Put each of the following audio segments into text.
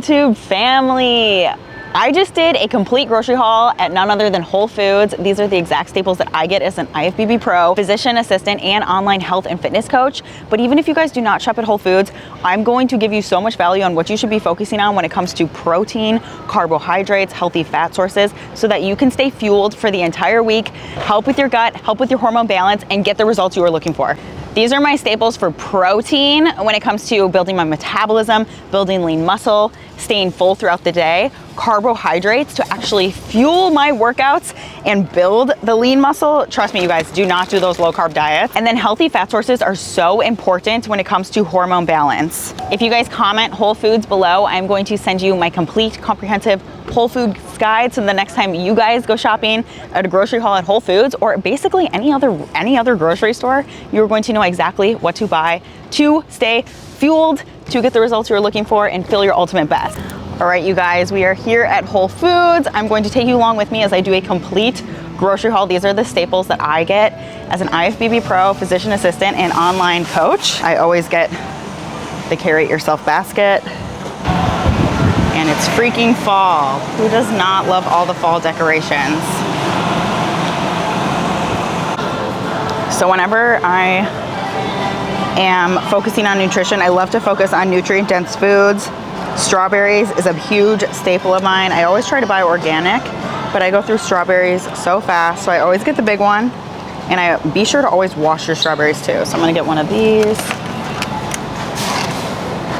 YouTube family. I just did a complete grocery haul at none other than Whole Foods. These are the exact staples that I get as an IFBB Pro, physician assistant, and online health and fitness coach. But even if you guys do not shop at Whole Foods, I'm going to give you so much value on what you should be focusing on when it comes to protein, carbohydrates, healthy fat sources, so that you can stay fueled for the entire week, help with your gut, help with your hormone balance, and get the results you are looking for. These are my staples for protein when it comes to building my metabolism, building lean muscle, staying full throughout the day. Carbohydrates to actually fuel my workouts and build the lean muscle. Trust me, you guys, do not do those low carb diets. And then healthy fat sources are so important when it comes to hormone balance. If you guys comment Whole Foods below, I'm going to send you my complete comprehensive Whole Foods guide. So the next time you guys go shopping at a grocery haul at Whole Foods or basically any other grocery store, you're going to know exactly what to buy to stay fueled, to get the results you're looking for and feel your ultimate best. All right, you guys, we are here at Whole Foods. I'm going to take you along with me as I do a complete grocery haul. These are the staples that I get as an IFBB Pro, physician assistant, and online coach. I always get the carry it yourself basket. And it's freaking fall. Who does not love all the fall decorations? So whenever I am focusing on nutrition, I love to focus on nutrient-dense foods. Strawberries is a huge staple of mine. I always try to buy organic, but I go through strawberries so fast, so I always get the big one. And I be sure to always wash your strawberries too. So I'm gonna get one of these.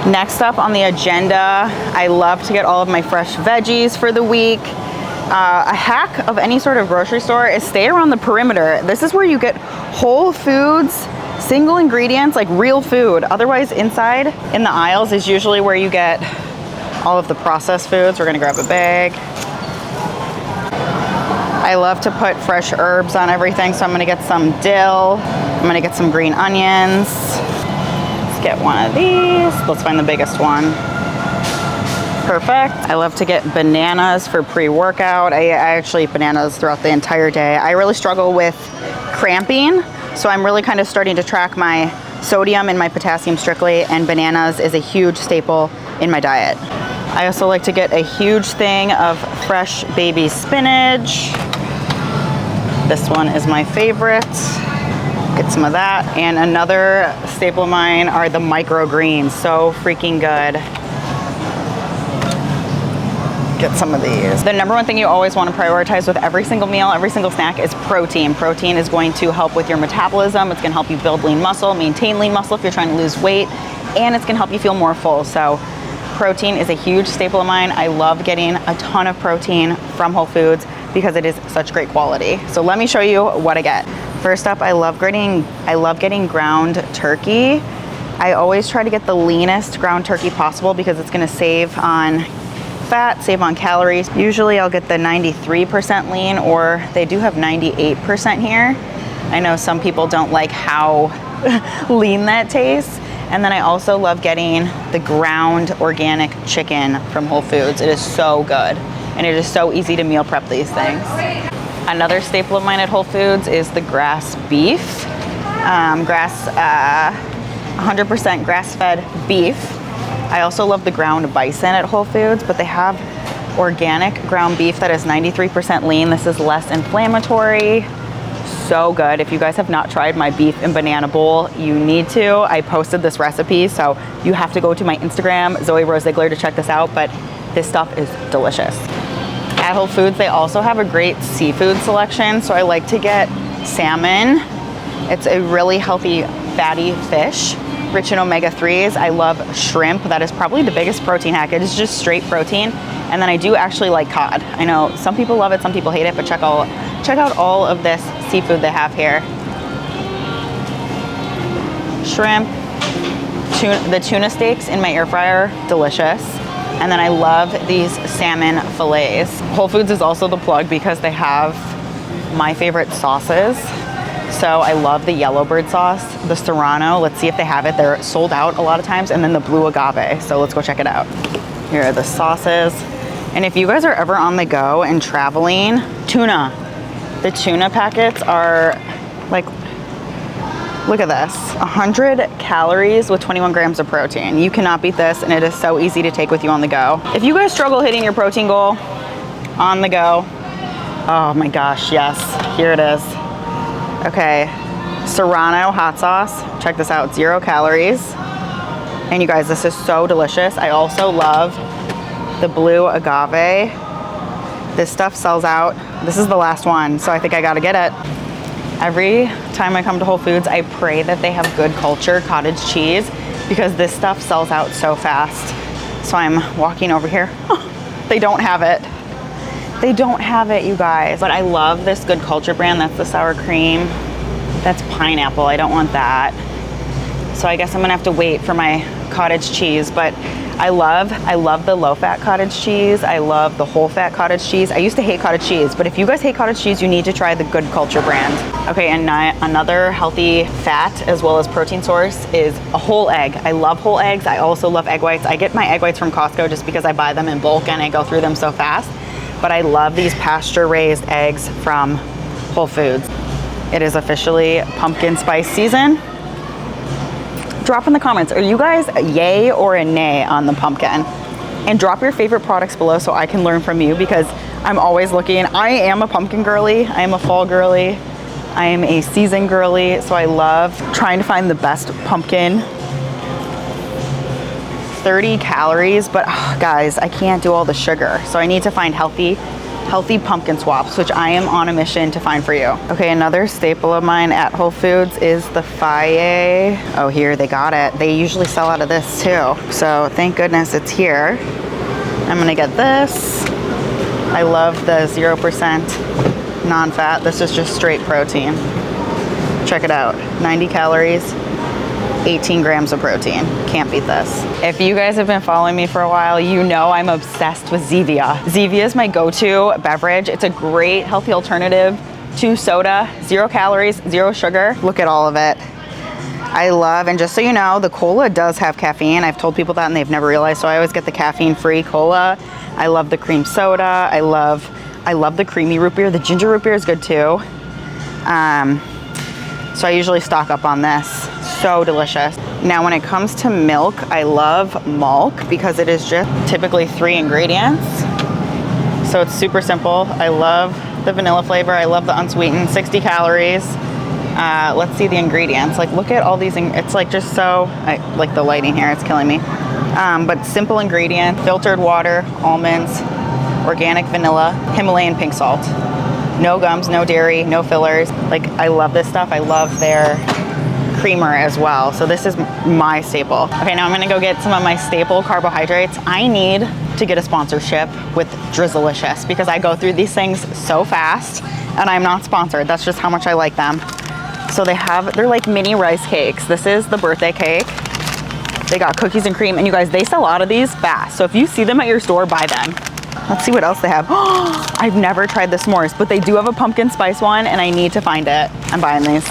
Next up on the agenda, I love to get all of my fresh veggies for the week. A hack of any sort of grocery store is stay around the perimeter. This is where you get Whole Foods, single ingredients, like real food. Otherwise, inside in the aisles is usually where you get all of the processed foods. We're gonna grab a bag. I love to put fresh herbs on everything, so I'm gonna get some dill. I'm gonna get some green onions. Let's get one of these. Let's find the biggest one. Perfect. I love to get bananas for pre-workout. I actually eat bananas throughout the entire day. I really struggle with cramping, so I'm really kind of starting to track my sodium and my potassium strictly, and bananas is a huge staple in my diet. I also like to get a huge thing of fresh baby spinach. This one is my favorite. Get some of that. And another staple of mine are the microgreens. So freaking good. Get some of these. The number one thing you always want to prioritize with every single meal, every single snack is protein. Protein is going to help with your metabolism. It's going to help you build lean muscle, maintain lean muscle if you're trying to lose weight, and it's going to help you feel more full. So protein is a huge staple of mine. I love getting a ton of protein from Whole Foods because it is such great quality. So let me show you what I get. First up, I love getting ground turkey. I always try to get the leanest ground turkey possible because it's going to save on fat, save on calories. Usually I'll get the 93% lean, or they do have 98% here. I know some people don't like how lean that tastes. And then I also love getting the ground organic chicken from Whole Foods. It is so good, and it is so easy to meal prep these things. Another staple of mine at Whole Foods is the grass beef. 100% grass-fed beef. I also love the ground bison at Whole Foods, but they have organic ground beef that is 93% lean. This is less inflammatory. So good. If you guys have not tried my beef and banana bowl, you need to. I posted this recipe, so you have to go to my Instagram, Zoe Ziegler, to check this out, but this stuff is delicious. At Whole Foods, they also have a great seafood selection, so I like to get salmon. It's a really healthy, fatty fish, rich in omega-3s. I love shrimp. That is probably the biggest protein hack. It is just straight protein. And then I do actually like cod. I know some people love it, some people hate it, but check out all of this seafood they have here. Shrimp, the tuna steaks in my air fryer, delicious. And then I love these salmon fillets. Whole Foods is also the plug because they have my favorite sauces. So I love the Yellowbird sauce, the Serrano. Let's see if they have it. They're sold out a lot of times. And then the blue agave. So let's go check it out. Here are the sauces. And if you guys are ever on the go and traveling, tuna. The tuna packets are like Look at this, 100 calories with 21 grams of protein. You cannot beat this, and it is so easy to take with you on the go. If you guys struggle hitting your protein goal on the go, oh my gosh, yes, here it is. Okay, Serrano hot sauce, check this out, 0 calories. And you guys, this is so delicious. I also love the blue agave. This stuff sells out. This is the last one, so I think I gotta get it. Every time I come to Whole Foods, I pray that they have good culture cottage cheese because this stuff sells out so fast. So I'm walking over here. They don't have it. They don't have it, you guys. But I love this Good Culture brand. That's the sour cream. That's pineapple. I don't want that. So I guess I'm gonna have to wait for my cottage cheese. But I love the low-fat cottage cheese. I love the whole-fat cottage cheese. I used to hate cottage cheese, but if you guys hate cottage cheese, you need to try the Good Culture brand. Okay, and another healthy fat as well as protein source is a whole egg. I love whole eggs. I also love egg whites. I get my egg whites from Costco just because I buy them in bulk and I go through them so fast. But I love these pasture-raised eggs from Whole Foods. It is officially pumpkin spice season. Drop in the comments, are you guys a yay or a nay on the pumpkin? And drop your favorite products below so I can learn from you because I'm always looking. I am a pumpkin girly, I am a fall girly, I am a season girly, so I love trying to find the best pumpkin. 30 calories, but guys, I can't do all the sugar. So I need to find healthy pumpkin swaps, which I am on a mission to find for you. Okay, another staple of mine at Whole Foods is the Faye. Oh, here, they got it. They usually sell out of this too. So thank goodness it's here. I'm gonna get this. I love the 0% non-fat. This is just straight protein. Check it out, 90 calories. 18 grams of protein. Can't beat this. If you guys have been following me for a while, you know I'm obsessed with Zevia. Zevia is my go-to beverage. It's a great healthy alternative to soda, 0 calories, 0 sugar. Look at all of it. I love, and just so you know, the cola does have caffeine. I've told people that and they've never realized, so I always get the caffeine-free cola. I love the cream soda. I love the creamy root beer. The ginger root beer is good too. So I usually stock up on this. So delicious. Now when it comes to milk, I love Malk because it is just typically 3 ingredients. So it's super simple. I love the vanilla flavor. I love the unsweetened, 60 calories. Let's see the ingredients. Like look at all these, it's like just so, I like the lighting here, it's killing me. But simple ingredients, filtered water, almonds, organic vanilla, Himalayan pink salt. No gums, no dairy, no fillers. Like I love this stuff. I love their creamer as well. So this is my staple. Okay, now I'm gonna go get some of my staple carbohydrates. I need to get a sponsorship with Drizzlicious because I go through these things so fast and I'm not sponsored. That's just how much I like them. So they're like mini rice cakes. This is the birthday cake. They got cookies and cream, and you guys, they sell out of these fast. So if you see them at your store, buy them. Let's see what else they have. I've never tried the s'mores, but they do have a pumpkin spice one and I need to find it. I'm buying these.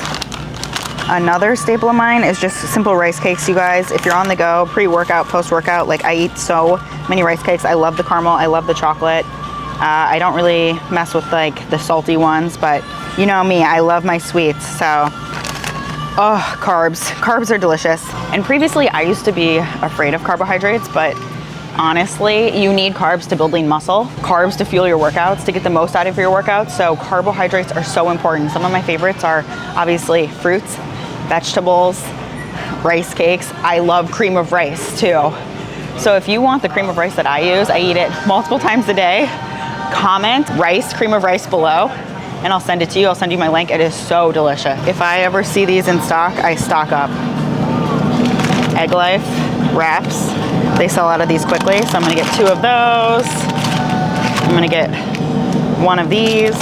Another staple of mine is just simple rice cakes, you guys. If you're on the go, pre-workout, post-workout, like I eat so many rice cakes. I love the caramel, I love the chocolate. I don't really mess with like the salty ones, but you know me, I love my sweets, so. Oh, carbs. Carbs are delicious. And previously I used to be afraid of carbohydrates, but honestly, you need carbs to build lean muscle, carbs to fuel your workouts, to get the most out of your workouts. So carbohydrates are so important. Some of my favorites are obviously fruits, vegetables, rice cakes. I love cream of rice too. So if you want the cream of rice that I use, I eat it multiple times a day. Comment cream of rice below and I'll send it to you. I'll send you my link. It is so delicious. If I ever see these in stock, I stock up. Egg Life wraps. They sell out of these quickly, so I'm gonna get 2 of those. I'm gonna get 1 of these.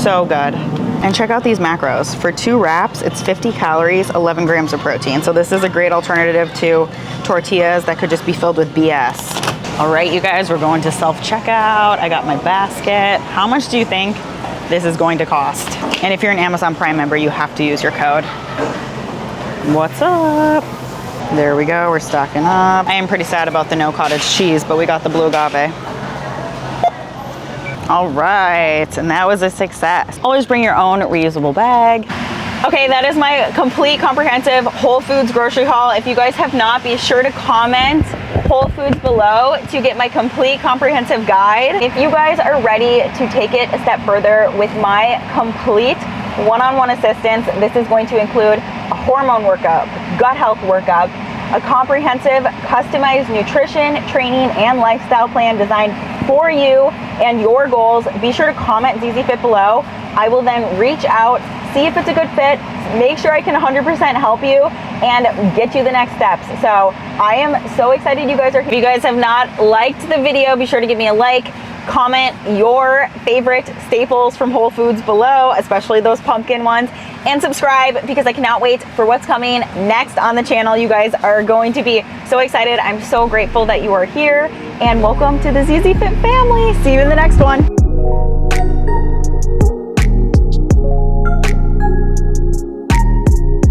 So good. And check out these macros. For 2 wraps, it's 50 calories, 11 grams of protein. So this is a great alternative to tortillas that could just be filled with BS. All right, you guys, we're going to self-checkout. I got my basket. How much do you think this is going to cost? And if you're an Amazon Prime member, you have to use your code. What's up? There we go, we're stocking up. I am pretty sad about the no cottage cheese, but we got the blue agave. All right, and that was a success. Always bring your own reusable bag. Okay, that is my complete comprehensive Whole Foods grocery haul. If you guys have not, be sure to comment Whole Foods below to get my complete comprehensive guide. If you guys are ready to take it a step further with my complete one-on-one assistance, this is going to include a hormone workup, gut health workup, a comprehensive customized nutrition, training, and lifestyle plan designed for you and your goals. Be sure to comment ZZ Fit below. I will then reach out, see if it's a good fit, make sure I can 100% help you and get you the next steps. So I am so excited you guys are here. If you guys have not liked the video, be sure to give me a like. Comment your favorite staples from Whole Foods below, especially those pumpkin ones, and subscribe because I cannot wait for what's coming next on the channel. You guys are going to be so excited. I'm so grateful that you are here, and welcome to the ZZ Fit family. See you in the next one.